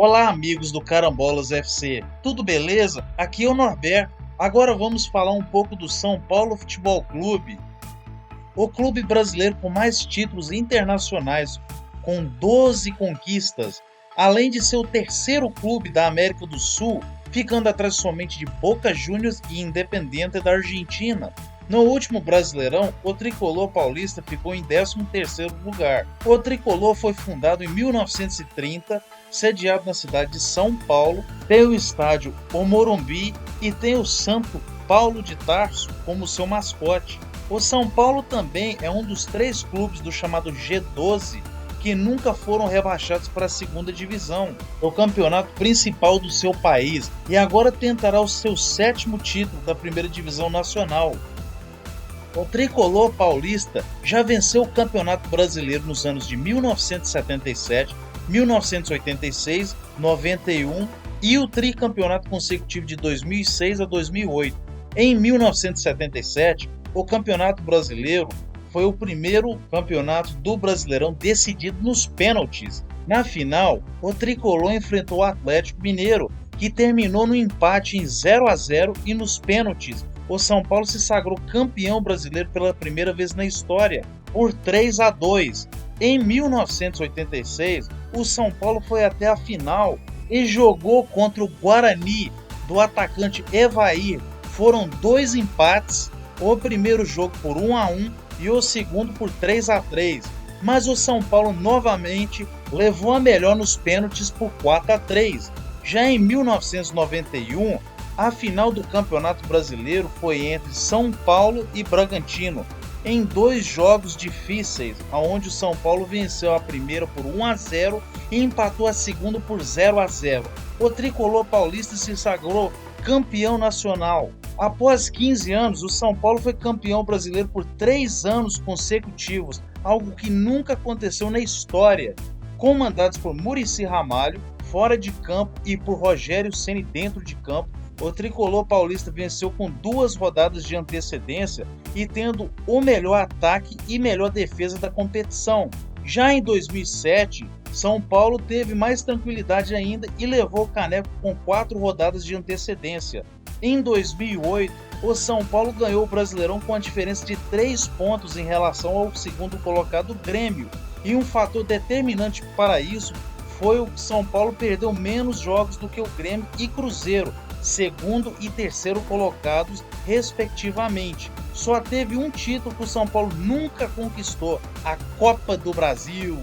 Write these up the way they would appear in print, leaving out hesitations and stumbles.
Olá, amigos do Carambolas FC, tudo beleza? Aqui é o Norberto. Agora vamos falar um pouco do São Paulo Futebol Clube. O clube brasileiro com mais títulos internacionais, com 12 conquistas, além de ser o terceiro clube da América do Sul, ficando atrás somente de Boca Juniors e Independiente da Argentina. No último Brasileirão, o Tricolor paulista ficou em 13º lugar. O Tricolor foi fundado em 1930, sediado na cidade de São Paulo, tem o estádio O Morumbi e tem o Santo Paulo de Tarso como seu mascote. O São Paulo também é um dos 3 clubes do chamado G12 que nunca foram rebaixados para a segunda divisão, o campeonato principal do seu país, e agora tentará o seu 7º título da primeira divisão nacional. O Tricolor paulista já venceu o Campeonato Brasileiro nos anos de 1977, 1986, 91 e o tricampeonato consecutivo de 2006 a 2008. Em 1977, o Campeonato Brasileiro foi o primeiro campeonato do Brasileirão decidido nos pênaltis. Na final, o Tricolor enfrentou o Atlético Mineiro, que terminou no empate em 0-0 e nos pênaltis. O São Paulo se sagrou campeão brasileiro pela primeira vez na história, por 3-2. Em 1986, o São Paulo foi até a final e jogou contra o Guarani, do atacante Evair. Foram 2 empates, o primeiro jogo por 1-1 e o segundo por 3-3. Mas o São Paulo novamente levou a melhor nos pênaltis por 4-3. Já em 1991, a final do Campeonato Brasileiro foi entre São Paulo e Bragantino, em 2 jogos difíceis, onde o São Paulo venceu a primeira por 1-0 e empatou a segunda por 0-0. O Tricolor paulista se sagrou campeão nacional. Após 15 anos, o São Paulo foi campeão brasileiro por 3 anos consecutivos, algo que nunca aconteceu na história, comandados por Muricy Ramalho fora de campo e por Rogério Ceni dentro de campo. O Tricolor paulista venceu com 2 rodadas de antecedência e tendo o melhor ataque e melhor defesa da competição. Já em 2007, São Paulo teve mais tranquilidade ainda e levou o caneco com 4 rodadas de antecedência. Em 2008, o São Paulo ganhou o Brasileirão com a diferença de 3 pontos em relação ao segundo colocado Grêmio. E um fator determinante para isso foi o que São Paulo perdeu menos jogos do que o Grêmio e Cruzeiro, segundo e terceiro colocados, respectivamente. Só teve um título que o São Paulo nunca conquistou, a Copa do Brasil.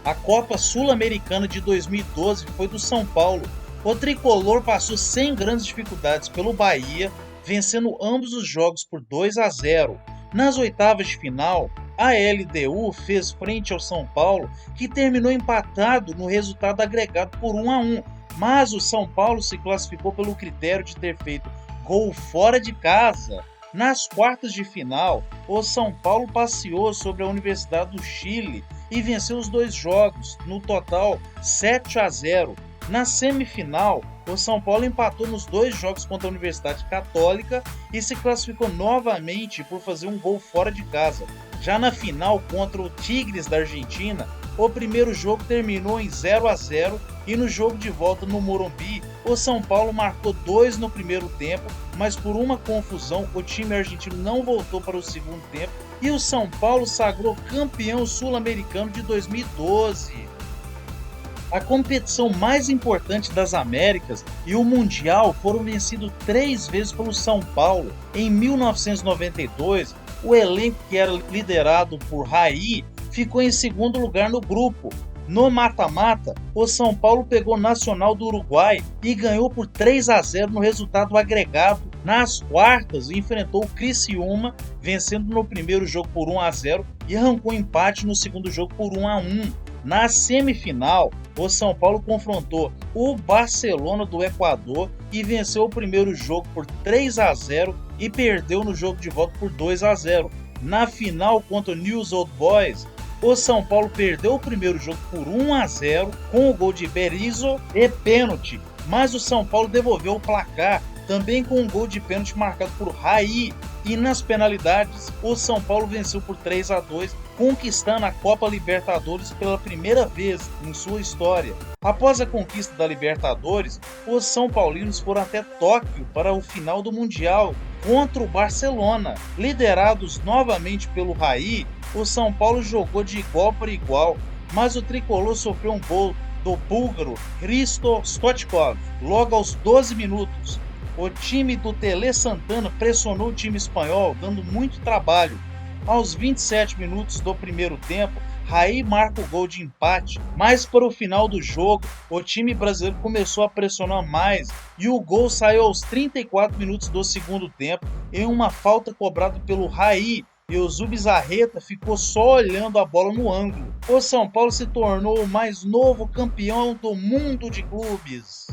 A Copa Sul-Americana de 2012 foi do São Paulo. O Tricolor passou sem grandes dificuldades pelo Bahia, vencendo ambos os jogos por 2-0. Nas oitavas de final, a LDU fez frente ao São Paulo, que terminou empatado no resultado agregado por 1-1. Mas o São Paulo se classificou pelo critério de ter feito gol fora de casa. Nas quartas de final, o São Paulo passeou sobre a Universidade do Chile e venceu os 2 jogos, no total 7-0. Na semifinal, o São Paulo empatou nos 2 jogos contra a Universidade Católica e se classificou novamente por fazer um gol fora de casa. Já na final contra o Tigres da Argentina, o primeiro jogo terminou em 0-0 e no jogo de volta no Morumbi, o São Paulo marcou 2 no primeiro tempo, mas por uma confusão o time argentino não voltou para o segundo tempo e o São Paulo sagrou campeão sul-americano de 2012. A competição mais importante das Américas e o Mundial foram vencidos 3 vezes pelo São Paulo. Em 1992, o elenco que era liderado por Raí ficou em segundo lugar no grupo. No mata-mata, o São Paulo pegou o Nacional do Uruguai e ganhou por 3-0 no resultado agregado. Nas quartas, enfrentou o Criciúma, vencendo no primeiro jogo por 1-0 e arrancou empate no segundo jogo por 1-1. Na semifinal, o São Paulo confrontou o Barcelona do Equador e venceu o primeiro jogo por 3-0 e perdeu no jogo de volta por 2-0. Na final contra o News Old Boys, o São Paulo perdeu o primeiro jogo por 1-0 com o gol de Berizzo e pênalti, mas o São Paulo devolveu o placar também com um gol de pênalti marcado por Raí. E nas penalidades, o São Paulo venceu por 3-2 conquistando a Copa Libertadores pela primeira vez em sua história. Após a conquista da Libertadores, os São Paulinos foram até Tóquio para o final do Mundial contra o Barcelona. Liderados novamente pelo Raí, o São Paulo jogou de igual para igual, mas o tricolor sofreu um gol do búlgaro Hristo Stoichkov logo aos 12 minutos. O time do Tele Santana pressionou o time espanhol, dando muito trabalho. Aos 27 minutos do primeiro tempo, Raí marca o gol de empate, mas para o final do jogo, o time brasileiro começou a pressionar mais e o gol saiu aos 34 minutos do segundo tempo em uma falta cobrada pelo Raí, e o Zubizarreta ficou só olhando a bola no ângulo. O São Paulo se tornou o mais novo campeão do mundo de clubes.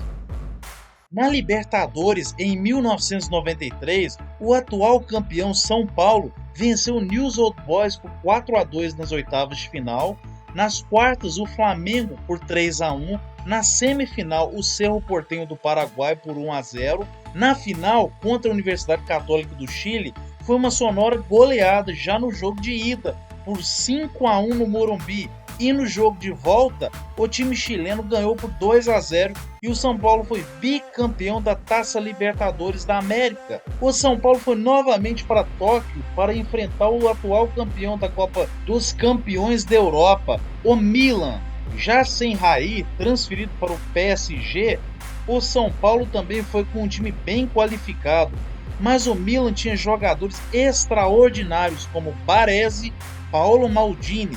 Na Libertadores, em 1993, o atual campeão São Paulo venceu o Newell's Old Boys por 4-2 nas oitavas de final. Nas quartas, o Flamengo por 3-1. Na semifinal, o Cerro Porteño do Paraguai por 1-0. Na final, contra a Universidade Católica do Chile, foi uma sonora goleada já no jogo de ida, por 5-1 no Morumbi. E no jogo de volta, o time chileno ganhou por 2-0 e o São Paulo foi bicampeão da Taça Libertadores da América. O São Paulo foi novamente para Tóquio para enfrentar o atual campeão da Copa dos Campeões da Europa, o Milan. Já sem Raí, transferido para o PSG, o São Paulo também foi com um time bem qualificado, mas o Milan tinha jogadores extraordinários como Baresi, Paolo Maldini.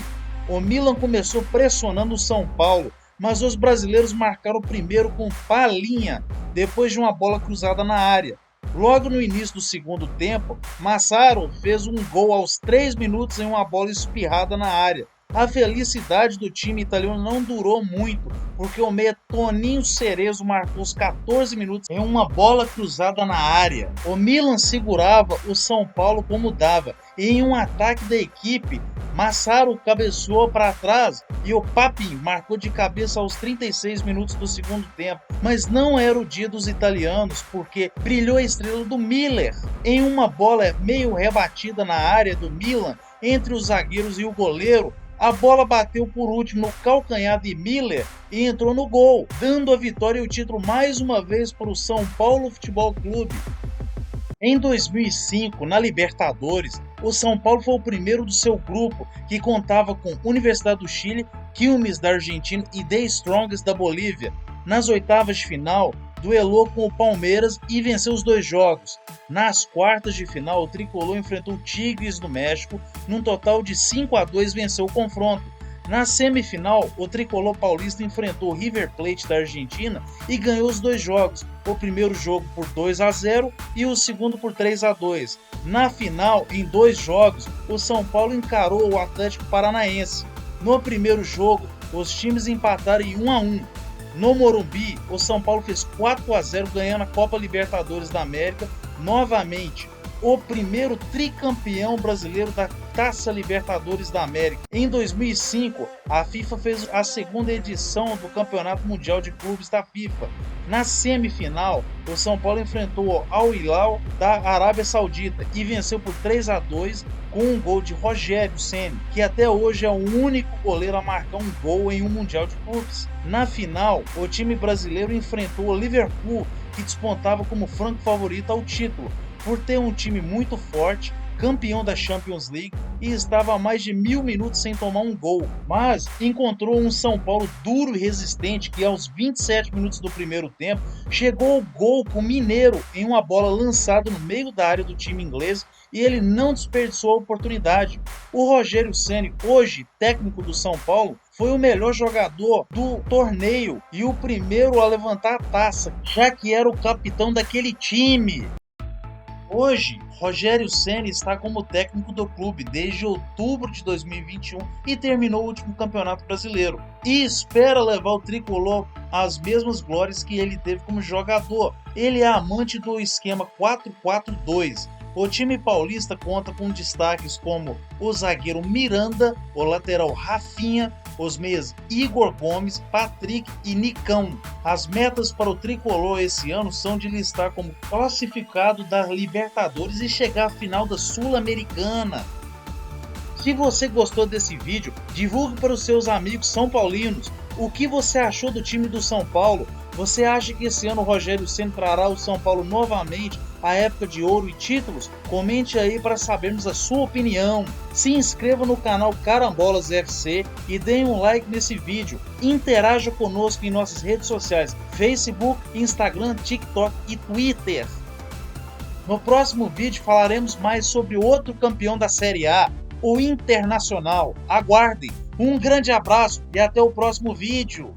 O Milan começou pressionando o São Paulo, mas os brasileiros marcaram primeiro com Palhinha, depois de uma bola cruzada na área. Logo no início do segundo tempo, Massaro fez um gol aos 3 minutos em uma bola espirrada na área. A felicidade do time italiano não durou muito, porque o meia Toninho Cerezo marcou os 14 minutos em uma bola cruzada na área. O Milan segurava o São Paulo como dava, e em um ataque da equipe, Massaro cabeceou para trás e o Papi marcou de cabeça aos 36 minutos do segundo tempo. Mas não era o dia dos italianos, porque brilhou a estrela do Miller em uma bola meio rebatida na área do Milan, entre os zagueiros e o goleiro. A bola bateu por último no calcanhar de Miller e entrou no gol, dando a vitória e o título mais uma vez para o São Paulo Futebol Clube. Em 2005, na Libertadores, o São Paulo foi o primeiro do seu grupo, que contava com Universidade do Chile, Quilmes da Argentina e The Strongest da Bolívia. Nas oitavas de final, duelou com o Palmeiras e venceu os 2 jogos. Nas quartas de final, o tricolor enfrentou o Tigres do México, num total de 5-2 venceu o confronto. Na semifinal, o tricolor paulista enfrentou o River Plate da Argentina e ganhou os 2 jogos, o primeiro jogo por 2-0 e o segundo por 3-2. Na final, em 2 jogos, o São Paulo encarou o Atlético Paranaense. No primeiro jogo, os times empataram em 1-1. No Morumbi, o São Paulo fez 4-0 ganhando a Copa Libertadores da América novamente. O primeiro tricampeão brasileiro da Taça Libertadores da América. Em 2005, a FIFA fez a segunda edição do Campeonato Mundial de Clubes da FIFA. Na semifinal, o São Paulo enfrentou o Al Hilal da Arábia Saudita e venceu por 3-2 com um gol de Rogério Ceni, que até hoje é o único goleiro a marcar um gol em um Mundial de Clubes. Na final, o time brasileiro enfrentou o Liverpool, que despontava como franco favorito ao título, por ter um time muito forte, campeão da Champions League e estava há mais de 1000 minutos sem tomar um gol, mas encontrou um São Paulo duro e resistente que aos 27 minutos do primeiro tempo chegou ao gol com o Mineiro em uma bola lançada no meio da área do time inglês e ele não desperdiçou a oportunidade. O Rogério Ceni, hoje técnico do São Paulo, foi o melhor jogador do torneio e o primeiro a levantar a taça, já que era o capitão daquele time. Hoje, Rogério Ceni está como técnico do clube desde outubro de 2021 e terminou o último campeonato brasileiro. E espera levar o tricolor às mesmas glórias que ele teve como jogador. Ele é amante do esquema 4-4-2. O time paulista conta com destaques como o zagueiro Miranda, o lateral Rafinha, os meias Igor Gomes, Patrick e Nicão. As metas para o tricolor esse ano são de listar como classificado da Libertadores e chegar à final da Sul-Americana. Se você gostou desse vídeo, divulgue para os seus amigos são paulinos. O que você achou do time do São Paulo? Você acha que esse ano o Rogério Ceni trará o São Paulo novamente à época de ouro e títulos? Comente aí para sabermos a sua opinião. Se inscreva no canal Carambolas FC e dê um like nesse vídeo. Interaja conosco em nossas redes sociais: Facebook, Instagram, TikTok e Twitter. No próximo vídeo falaremos mais sobre outro campeão da Série A, o Internacional. Aguardem! Um grande abraço e até o próximo vídeo!